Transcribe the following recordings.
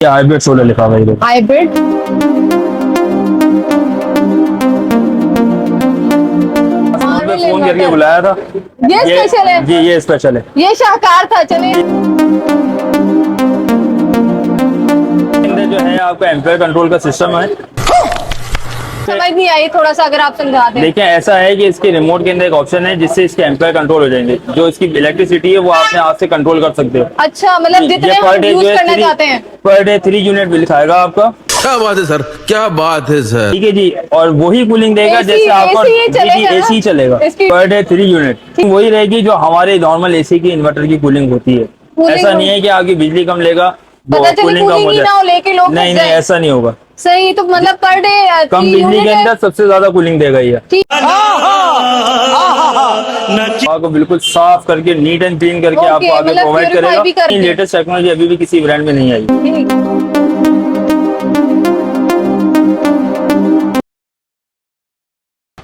Hybrid solar लिखा हुआ है। हाइब्रिड फोन करके बुलाया था। ये स्पेशल है जी, ये स्पेशल है। ये शाहकार था। चलिए अंदर जो है आपका एम्पेयर कंट्रोल का सिस्टम है। समझ नहीं आई, थोड़ा सा अगर आप समझा दें। देखिए ऐसा है कि इसके रिमोट के अंदर एक ऑप्शन है जिससे इसके एम्पेयर कंट्रोल हो जाएंगे। जो इसकी इलेक्ट्रिसिटी है वो आपने हाथ से कंट्रोल कर सकते हो। अच्छा, मतलब जितने हम यूज करना चाहते हैं। पर डे 3 यूनिट बिल खाएगा आपका। क्या बात है सर, क्या बात है सर। ठीक है जी, और वही कूलिंग देगा जैसे आपका एसी चलेगा। पर डे 3 यूनिट वही रहेगी जो हमारे नॉर्मल एसी की इन्वर्टर की कूलिंग होती है। ऐसा नहीं है कि आपकी बिजली कम लेगा पता चले कूलिंग कम हो जाए। लेके लोग नहीं, ऐसा नहीं होगा। सही, तो मतलब पर डे कम बिजली के अंदर सबसे ज्यादा कूलिंग देगा ये। आपको बिल्कुल साफ करके नीट एंड क्लीन करके आपको आगे प्रोवाइड करेगा। लेटेस्ट टेक्नोलॉजी अभी भी किसी ब्रांड में नहीं आई।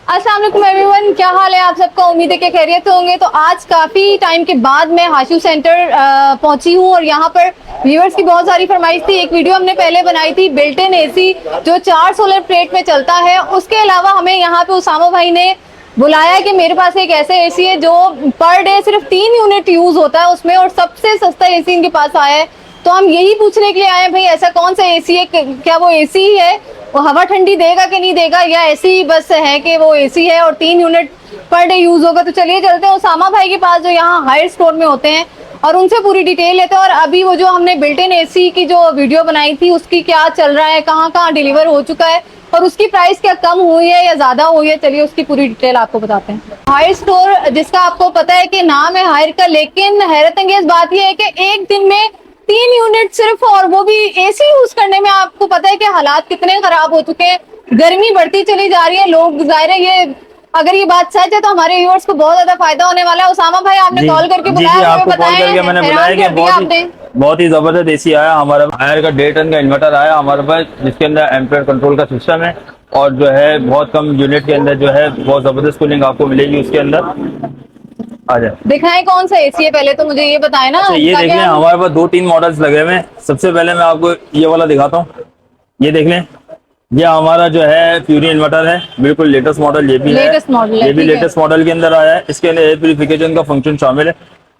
अस्सलाम वालेकुम एवरीवन, क्या हाल है आप सबका। उम्मीद है कि खैरियत होंगे। तो आज काफी टाइम के बाद मैं हाशू सेंटर पहुंची हूं और यहाँ पर व्यूअर्स की बहुत सारी फरमाइश थी। एक वीडियो हमने पहले बनाई थी बिल्ट इन एसी जो 4 सोलर प्लेट में चलता है। उसके अलावा हमें यहाँ पे उसामा भाई ने बुलाया कि मेरे पास एक ऐसे एसी है जो पर डे सिर्फ 3 यूनिट यूज होता है उसमें, और सबसे सस्ता एसी इनके पास आया है। तो हम यही पूछने के लिए आए हैं, भाई ऐसा कौन सा एसी है, क्या वो एसी ही है, वो हवा ठंडी देगा कि नहीं देगा, या ऐसी ही बस है कि वो एसी है और 3 यूनिट पर डे यूज होगा। तो चलिए चलते हैं उसामा भाई के पास जो यहाँ हायर स्टोर में होते हैं और उनसे पूरी डिटेल लेते हैं। और अभी वो जो हमने बिल्ट इन एसी की जो वीडियो बनाई थी उसकी क्या चल रहा है, कहाँ कहाँ डिलीवर हो चुका है और उसकी प्राइस क्या कम हुई है या ज्यादा हुई है, चलिए उसकी पूरी डिटेल आपको बताते हैं। हायर स्टोर जिसका आपको पता है कि नाम है हायर का, लेकिन हैरत अंगेज बात यह है कि एक दिन में 3 यूनिट सिर्फ, और वो भी एसी यूज करने में। आपको पता है कि हालात कितने खराब हो चुके हैं, गर्मी बढ़ती चली जा रही है। लोग जाहिर है ये अगर ये बात सच है तो हमारे व्यूअर्स को बहुत ज्यादा फायदा होने वाला है। उसामा भाई आपने कॉल करके बुलाया, आपको कॉल करके मैंने बुलाया कि बहुत ही जबरदस्त एसी आया हमारा। हायर का 1.5 टन का इन्वर्टर आया हमारे पास जिसके अंदर एम्पेयर कंट्रोल का सिस्टम है और जो है बहुत कम यूनिट के अंदर जो है बहुत जबरदस्त कूलिंग आपको मिलेगी उसके अंदर। आ जाए दिखाएं कौन सा एसी है, पहले तो मुझे ये बताएं ना। ये देखिए हमारे पास 2-3 मॉडल्स लगे हुए हैं। सबसे पहले मैं आपको ये वाला दिखाता हूँ। ये देख लें, ये हमारा जो है फ्यूरी इन्वर्टर है, बिल्कुल लेटेस्ट मॉडल ये भी है। ये भी लेटेस्ट मॉडल के अंदर आया है। इसके अंदर एयर प्यूरिफिकेशन का फंक्शन शामिल है।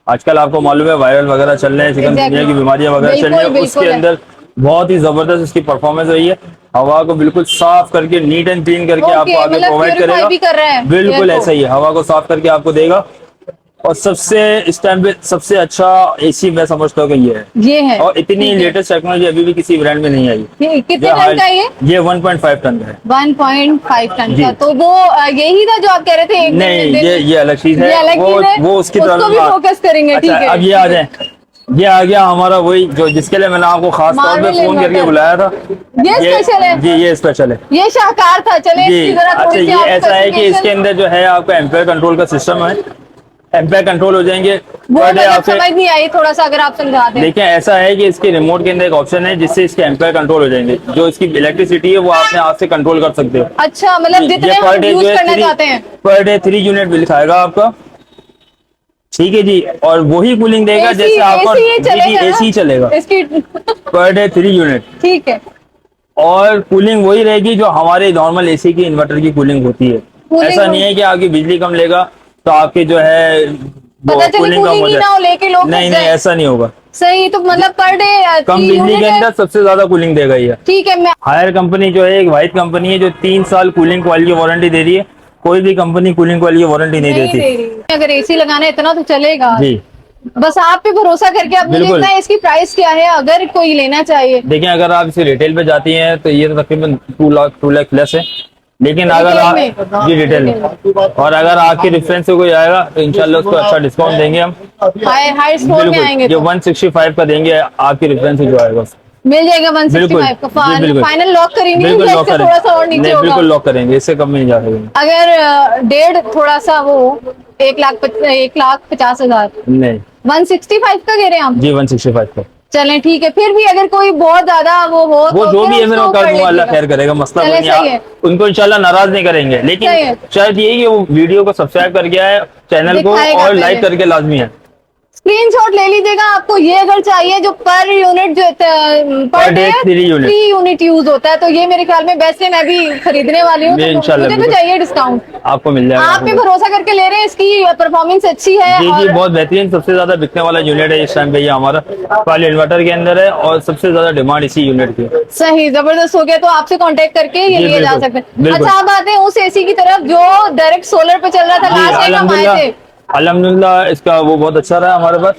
आजकल आपको मालूम है वायरल वगैरह चल रहे हैं, चिकनगुनिया की बीमारियां वगैरह चल रही है, उसके अंदर बहुत ही जबरदस्त इसकी परफॉर्मेंस रही है। हवा को बिल्कुल साफ करके नीट एंड क्लीन करके आपको आगे प्रोवाइड करेगा। बिल्कुल ऐसा ही है, हवा को साफ करके आपको देगा। और सबसे इस टाइम पे सबसे अच्छा एसी मैं समझता हूँ कि ये है। और इतनी लेटेस्ट टेक्नोलॉजी अभी भी किसी ब्रांड में नहीं आई। कितने टन का ये 1.5 टन का है। 1.5 टन का, तो वो यही था जो आप कह रहे थे। नहीं, ये अलग चीज है, वो उसकी तरफ भी फोकस करेंगे। ठीक है, अब ये आ जाए। ये आ गया हमारा वही जो जिसके लिए मैंने आपको खास तौर पे फोन करके बुलाया था। ये स्पेशल है जी, ये स्पेशल है। ये शाहकार था। चलिए अच्छा, ये ऐसा है कि इसके अंदर जो है आपका एम्पेयर कंट्रोल का सिस्टम है। एम्पेयर कंट्रोल हो जाएंगे। वो मतलब समझ नहीं आई, थोड़ा सा अगर आप समझा दें। देखिए ऐसा है कि इसके रिमोट के अंदर एक ऑप्शन है जिससे इसके एम्पेयर कंट्रोल हो जाएंगे। जो इसकी इलेक्ट्रिसिटी है वो आपने हाथ से कंट्रोल कर सकते हो। अच्छा, मतलब जितने हम यूज करना चाहते हैं। पर डे 3 यूनिट बिल खाएगा आपका। ठीक है जी, और वही कूलिंग देगा जैसे आपका एसी चलेगा। Per day 3 unit. ठीक है, और कूलिंग वही रहेगी जो हमारे नॉर्मल एसी की इन्वर्टर की कूलिंग होती है। ऐसा नहीं है कि आपकी बिजली कम लेगा तो आपके जो है कूलिंग कम हो जाए। लेके लोग नहीं, ऐसा नहीं होगा। सही, तो मतलब पर डे कम बिजली के अंदर सबसे ज्यादा कूलिंग देगा ये। ठीक है, हायर कंपनी जो है एक वाइट कंपनी है जो 3 साल कूलिंग क्वालिटी की वारंटी दे रही है। कोई भी कंपनी कूलिंग क्वालिटी की वारंटी नहीं देती। अगर एसी लगाना है इतना तो चलेगा जी, बस आप पे भरोसा करके। आप मुझे इतना इसकी प्राइस क्या है अगर कोई लेना चाहिए। देखिए अगर आप इसे रिटेल पे जाती हैं तो ये तकरीबन 2 लाख प्लस है। लेकिन अगर आप जी रिटेल में, और अगर आपके रेफरेंस से कोई आएगा तो इंशाल्लाह उसको अच्छा डिस्काउंट देंगे हम। हाई स्टोर में आएंगे जो 165 का देंगे आपके रेफरेंस से जो आएगा मिल जाएगा। 165 का फाइनल लॉक करेंगे। बिल्कुल लॉक करेंगे, थोड़ा सा और नीचे होगा। बिल्कुल लॉक करेंगे, इससे कम नहीं जा सकेंगे। अगर 1.5 थोड़ा सा वो 1,50,000 नहीं 165 का कह रहे हैं हम जी, 165 का। चलें ठीक है, फिर भी अगर कोई बहुत ज्यादा वो हो वो तो जो भी है मेरा कर दूंगा, अल्लाह खैर करेगा, मसला नहीं है। उनको इंशाल्लाह नाराज नहीं करेंगे। लेकिन शायद ये कि वो वीडियो को सब्सक्राइब कर गया है चैनल को और लाइक करके लाजमी है। स्क्रीनशॉट ले लीजिएगा। आपको ये अगर चाहिए जो पर यूनिट जो पर डे 3 यूनिट यूज होता है, तो ये मेरे ख्याल में बेस्ट है। मैं भी खरीदने वाली हूँ, तो मुझे तो चाहिए डिस्काउंट। आपको मिल जाएगा। आप पे भरोसा करके ले रहे हैं, इसकी परफॉर्मेंस अच्छी है। जी जी, बहुत बेहतरीन, सबसे ज्यादा बिकने वाला यूनिट है इस टाइम पे, ये हमारा वाल इन्वर्टर के अंदर है और सबसे ज्यादा डिमांड इसी यूनिट की है। सही, जबरदस्त हो गया। तो आपसे कांटेक्ट करके ये लिए जा सकते हैं। अच्छा, अब आते हैं उस एसी की तरफ जो डायरेक्ट सोलर पे चल रहा था, लास्ट टाइम हम आए थे। अल्हम्दुलिल्लाह इसका वो बहुत अच्छा रहा हमारे पास,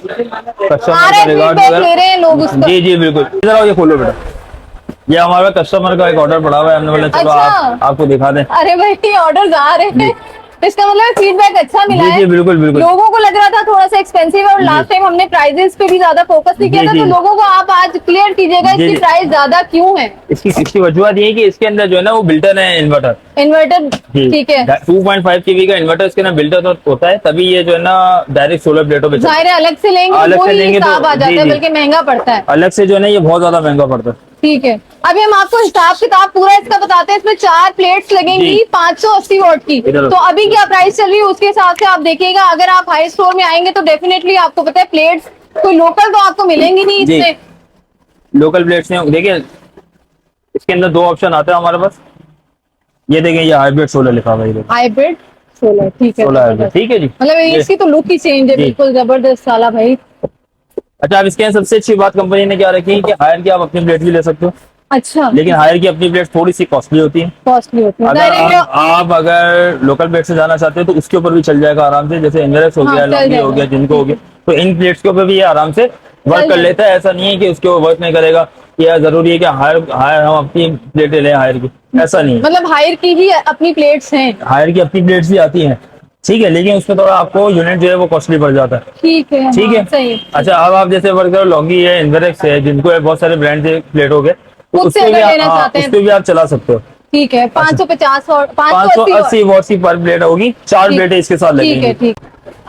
कस्टमर का रिगार्ड ले रहे हैं लोग उसको। जी जी बिल्कुल। इधर आओ, ये खोलो बेटा, ये हमारा कस्टमर का एक ऑर्डर पड़ा हुआ है, हमने बोला चलो आपको दिखा दें। अरे भाई, ऑर्डर आ रहे हैं, इसका मतलब फीडबैक अच्छा मिला है। जी बिल्कुल बिल्कुल। लोगों को लग रहा था थोड़ा सा एक्सपेंसिव और लास्ट टाइम हमने प्राइजेस पे भी ज्यादा फोकस नहीं किया था, तो लोगों को आप आज क्लियर कीजिएगा इसकी प्राइस ज्यादा क्यों है। इसकी वजूहत ये है कि इसके अंदर जो है ना वो बिल्टन है इन्वर्टर। ठीक है, 2.5 kV का इन्वर्टर इसके अंदर बिल्टन होता है, तभी ये जो है ना डायरेक्ट सोलर प्लेटों पे जाहिर है अलग से लेंगे तो आ जाता है, बल्कि महंगा पड़ता है। अलग से जो है ना ये बहुत ज्यादा महंगा पड़ता है। ठीक है, अभी हम आपको हिसाब किताब पूरा इसका बताते हैं। इसमें 4 प्लेट्स लगेंगी 580 वॉट की। तो अभी क्या प्राइस चल रही है उसके हिसाब से आप देखिएगा। अगर आप हाई स्टोर में आएंगे तो डेफिनेटली आपको पता है प्लेट्स कोई लोकल तो आपको मिलेंगी नहीं इसमें। लोकल प्लेट्स में देखिए इसके अंदर 2 ऑप्शन आते हैं हमारे पास। ये देखें, ये हाइब्रिड सोलर लिखा हुआ है, हाइब्रिड सोलर। ठीक है, सोलर, ठीक है जी। मतलब इसकी तो लुक ही चेंज है, बिल्कुल जबरदस्त साला भाई। अच्छा, अब इसके अंदर सबसे अच्छी बात कंपनी ने क्या रखी है कि हायर की आप अपनी प्लेट भी ले सकते हो। अच्छा, लेकिन हायर की अपनी प्लेट थोड़ी सी कॉस्टली होती है। आप अगर लोकल प्लेट से जाना चाहते हो तो उसके ऊपर भी चल जाएगा आराम से, जैसे इनवेरेक्स हो गया, लॉन्गी हो गया, जिनको हो गया, तो इन प्लेट्स के ऊपर भी ये आराम से वर्क कर लेता है। ऐसा नहीं है कि उसके ऊपर वर्क नहीं करेगा, या जरूरी है कि हायर हम अपनी प्लेटें लें हायर की, ऐसा नहीं है। मतलब हायर की ही अपनी प्लेट्स हैं, हायर की अपनी प्लेट्स भी आती हैं, ठीक है, लेकिन उसमें थोड़ा आपको यूनिट जो है वो कॉस्टली पड़ जाता है। ठीक है, ठीक है, सही। अच्छा, अब आप जैसे वर्क करो, लॉन्गी है, इनवेरेक्स है, जिनको है बहुत सारे ब्रांड के प्लेट हो गए, तो उससे भी आप चला सकते हो। ठीक है, 550 और 580 वॉट की पर प्लेट होगी, 4 प्लेटें इसके साथ लगेंगी। ठीक है, ठीक।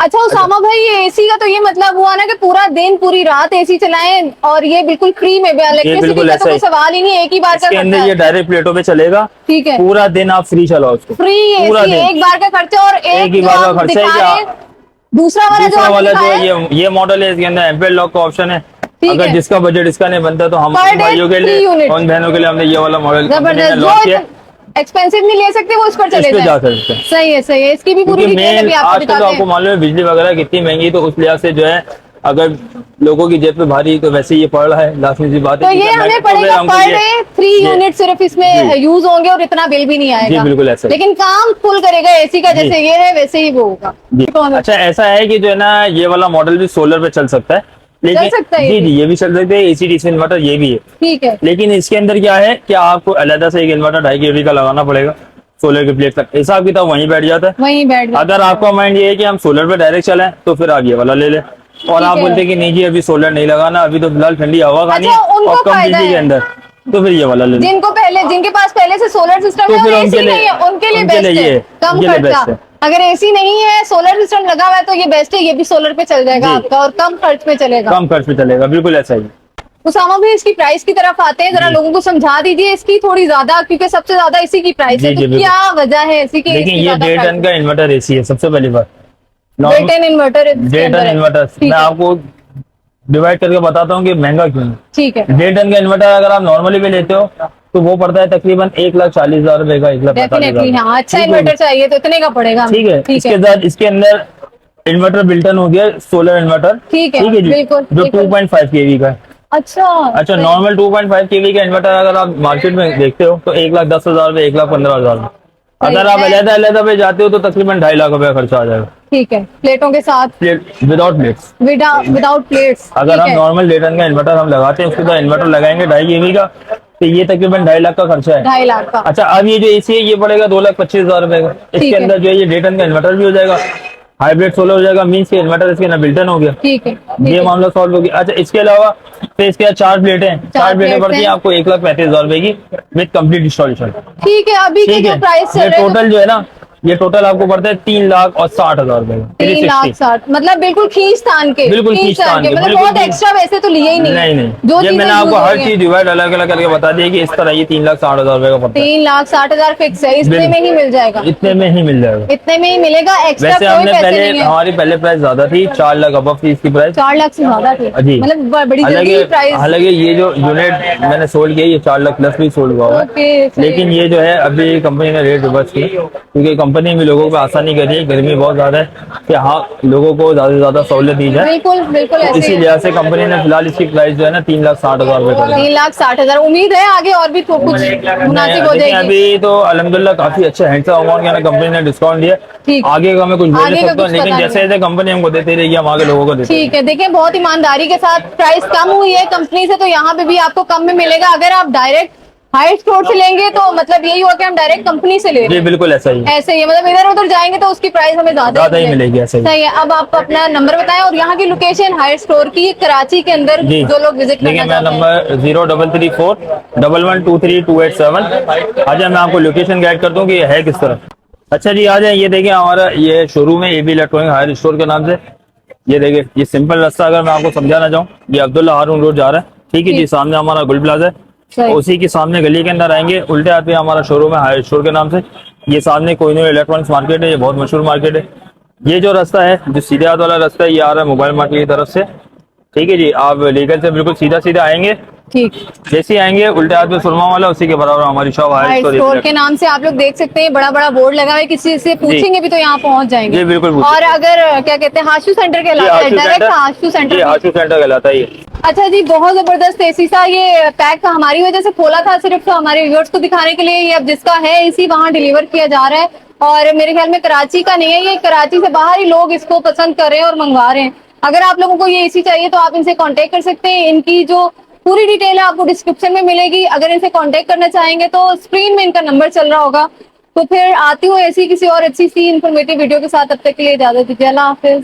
अच्छा उसामा भाई, ये एसी का तो ये मतलब हुआ ना कि पूरा दिन पूरी रात एसी चलाएं और ये बिल्कुल फ्री में, इलेक्ट्रिसिटी का तो कोई सवाल ही नहीं, एक ही बार का खर्चा है। ये डायरेक्ट प्लेटों पे चलेगा, ठीक है, पूरा दिन आप फ्री चलाओ उसको, फ्री एसी, एक बार का खर्चा। और एक ही बार का खर्चा है। दूसरा वाला जो ये मॉडल है, इसके अंदर एम्पेयर लॉक का ऑप्शन है। अगर जिसका बजट इसका नहीं बनता तो हम भाइयों के लिए, उन बहनों के लिए हमने ये वाला मॉडल लॉन्च किया। एक्सपेंसिव नहीं ले सकते वो उस पर चले जा सकते हैं। सही है, सही है। इसकी भी पूरी डिटेल अभी आपको बताते हैं। आपको मालूम है बिजली वगैरह कितनी महंगी, तो उस लिहाज से जो है अगर लोगों की जेब पे भारी तो वैसे ये पड़ रहा है, लास्ट में सी बात है। तो ये हमें पड़ेगा पर डे 3 यूनिट सिर्फ इसमें यूज होंगे और इतना बिल भी नहीं आएगा। बिल्कुल ऐसा, लेकिन काम फुल करेगा एसी का, जैसे ये है वैसे ही वो होगा। अच्छा, ऐसा है कि जो है ना ये वाला मॉडल भी सोलर पे चल सकता है, लेकिन जी जी ये भी चल सकते हैं, एसी डीसी इन्वर्टर ये भी है, ठीक है। लेकिन इसके अंदर क्या है कि आपको अलग से एक इन्वर्टर 2.5 kV का लगाना पड़ेगा। सोलर की प्लेट तक हिसाब किताब वहीं बैठ जाता है, वहीं बैठ। अगर आपका माइंड ये है कि हम सोलर पे डायरेक्ट चलें तो फिर आप ये वाला ले लें, और आप बोलते हैं कि नहीं जी अभी सोलर नहीं लगाना, अभी तो फिलहाल ठंडी हवा खानी है और कम बिजली के अंदर, तो फिर ये वाला ले लें। जिनके पास पहले से सोलर सिस्टम है, उनके लिए बेस्ट है, कम खर्चा। अगर एसी नहीं है, सोलर सिस्टम लगा हुआ है तो ये बेस्ट है, ये भी सोलर पे चल जाएगा आपका और कम खर्च पे चलेगा। बिल्कुल ऐसा ही। उसामा भाई, इसकी प्राइस की तरफ आते हैं, जरा लोगों को समझा दीजिए इसकी थोड़ी ज्यादा, क्योंकि सबसे ज्यादा इसी की प्राइस है। तो क्या वजह है इसी की? लेकिन ये 1.5 टन का इन्वर्टर एसी है, सबसे पहली बात। 1.5 टन इन्वर्टर, 1.5 टन इन्वर्टर मैं आपको डिवाइड करके बताता हूँ कि महंगा क्यों है। ठीक है, 1.5 टन का इन्वर्टर अगर आप नॉर्मली भी लेते हो तो वो पड़ता है तकरीबन 1,40,000 रुपए का, 1,45,000। अच्छा इन्वर्टर चाहिए तो इतने का पड़ेगा। ठीक है, इसके साथ इसके अंदर इन्वर्टर बिल्टन हो गया, सोलर इन्वर्टर, ठीक है जी, जो 2.5 kV का है। अच्छा, नॉर्मल 2.5 kV का इन्वर्टर अगर आप मार्केट में देखते हो तो 1,10,000 रुपए, 1,15,000। अगर आप अलग पे जाते हो तो तकरीबन 2.5 लाख रुपए खर्चा आ जाएगा। ठीक है, प्लेटों के साथ, विदाउट प्लेट्स, विदाउट प्लेट्स। अगर हम नॉर्मल 1.5 टन का इन्वर्टर हम लगाते हैं, उसके बाद इन्वर्टर लगाएंगे 2.5 kV का, तो ये तकरीबन 2.5 लाख का खर्चा है। 2.5 लाख का। अच्छा, अब ये जो एसी है ये पड़ेगा 2,25,000 रुपए का। इसके अंदर जो है ये 1.5 टन का इन्वर्टर भी हो जाएगा, हाइब्रिड सोलर हो जाएगा, मीन्स के इन्वर्टर इसके ना बिल्टन हो गया। ठीक है, ये मामला सॉल्व हो गया। अच्छा, इसके अलावा फिर इसके बाद 4 प्लेटें पड़ती है आपको 1,35,000 रुपए की विद कंप्लीट इंस्टॉलेशन। ठीक है, अभी के जो प्राइस चल रहे हैं टोटल जो है ना ये टोटल आपको पड़ता है 3,60,000 रुपए का 3,60,000 मतलब बिल्कुल खींच तान के, बिल्कुल खींच तान के, मतलब बिल्कुल बहुत खींच- एक्स्ट्रा वैसे तो लिए ही नहीं। नहीं नहीं, जो ये चीजें मैंने आपको use हो हर रही चीज डिवाइड अलग अलग करके बता दी है कि इस तरह ये 3,60,000 रुपए का पड़ता है। 3,60,000 फिक्स है, इतने में ही मिल जाएगा, इतने में ही मिल जाएगा। इतने में ही मिलेगा, एक्स्ट्रा वैसे कोई हमने पैसे पहले नहीं है। हमारी पहले प्राइस ज्यादा थी, 4 लाख अब थी इसकी प्राइस। 4 लाख से ज्यादा थे, जी मतलब बड़ी जल्दी प्राइस। हालांकि ये जो यूनिट मैंने सोल्ड किया ये 4 लाख प्लस भी सोल्ड हुआ हुआ है। ओके, सही। लेकिन ये जो है अभी कंपनी ने रेट रिवर्स की, क्योंकि कंपनी भी लोगों को आसानी कर रही है, गर्मी बहुत ज्यादा है कि हाँ लोगों को ज्यादा से ज्यादा सहूलियत दी जाए। बिल्कुल बिल्कुल ऐसे इसी ही। लिहाज से कंपनी ने फिलहाल इसकी प्राइस जो है ना 3,60,000 रुपए कर दी। 3,60,000, उम्मीद है आगे और भी तो कुछ मुनासिब हो देखिए जाएगी। अभी तो अल्हम्दुलिल्लाह काफी अच्छा हैंडसम अमाउंट के कंपनी ने डिस्काउंट दिया। ठीक। आगे का मैं कुछ बोल आगे नहीं का सकता हूँ, कुछ लेकिन पता जैसे नहीं। जैसे कंपनी हमको देती रहेगी हम आगे लोगों को देते ठीक है, देखिए बहुत ईमानदारी के साथ प्राइस कम हुई है कंपनी से, तो यहाँ पे भी आपको कम में मिलेगा। अगर आप डायरेक्ट हाई स्टोर से लेंगे तो मतलब यही हुआ कि हम डायरेक्ट कंपनी से ले रहे जी हैं। बिल्कुल ऐसा ही है। ऐसे ही है, मतलब इधर उधर जाएंगे तो उसकी प्राइस हमें ज्यादा ही मिलेगी, ऐसे ही। सही है। अब आप अपना नंबर बताएं और यहाँ की लोकेशन हायर स्टोर की कराची के अंदर जी जो लोग विजिट देखिए करना मेरा चाहते हैं। नंबर 0334112328 आज मैं आपको लोकेशन गाइड करता हूँ कि ये है किस तरह। अच्छा जी आ जाए, ये देखिए हमारा ये शोरूम है एबी इलेक्ट्रॉनिक हायर स्टोर के नाम से। ये देखिए ये सिंपल रास्ता अगर मैं आपको समझाना चाहूँ, ये अब्दुल्ला हारून रोड जा रहा है, ठीक है जी। सामने हमारा गुल प्लाजा है, सही। उसी के सामने गली के अंदर आएंगे, उल्टे हाथ पे हमारा शोरूम है हायर स्टोर के नाम से। ये सामने कोहिनूर इलेक्ट्रॉनिक्स मार्केट है, ये बहुत मशहूर मार्केट है। ये जो रास्ता है जो सीधे हाथ वाला रास्ता है ये आ रहा है मोबाइल मार्केट की तरफ से, ठीक है जी। आप लीगल से बिल्कुल सीधा सीधा आएंगे, ठीक। जैसे ही आएंगे उल्टे हाथ में सुरमा वाला उसी के बराबर हमारी shop higher high store store के नाम से आप लोग देख सकते हैं, बड़ा बड़ा बोर्ड लगा हुआ है, किसी से पूछेंगे भी तो यहाँ पहुंच जाएंगे। जी बिल्कुल पूछेंगे। और अगर क्या कहते हैं हाशू सेंटर कहलाता है, direct Hashoo centre. Hashoo centre कहलाता है ये। अच्छा जी, बहुत जबरदस्त एसी सा ये पैक हमारी वजह से खोला था, सिर्फ हमारे व्यूअर्स को दिखाने के लिए। ये अब जिसका है एसी वहां डिलीवर किया जा रहा है, और मेरे ख्याल में कराची का नहीं है, ये कराची से बाहर ही लोग इसको पसंद कर रहे हैं और मंगवा रहे हैं। अगर आप लोगों को ये एसी चाहिए तो आप इनसे कांटेक्ट कर सकते हैं। इनकी जो पूरी डिटेल है आपको डिस्क्रिप्शन में मिलेगी। अगर इनसे कांटेक्ट करना चाहेंगे तो स्क्रीन में इनका नंबर चल रहा होगा। तो फिर आती हूँ ऐसी किसी और अच्छी सी इन्फॉर्मेटिव वीडियो के साथ, तब तक के लिए इजाजत दीजिए, अल्लाह हाफिज।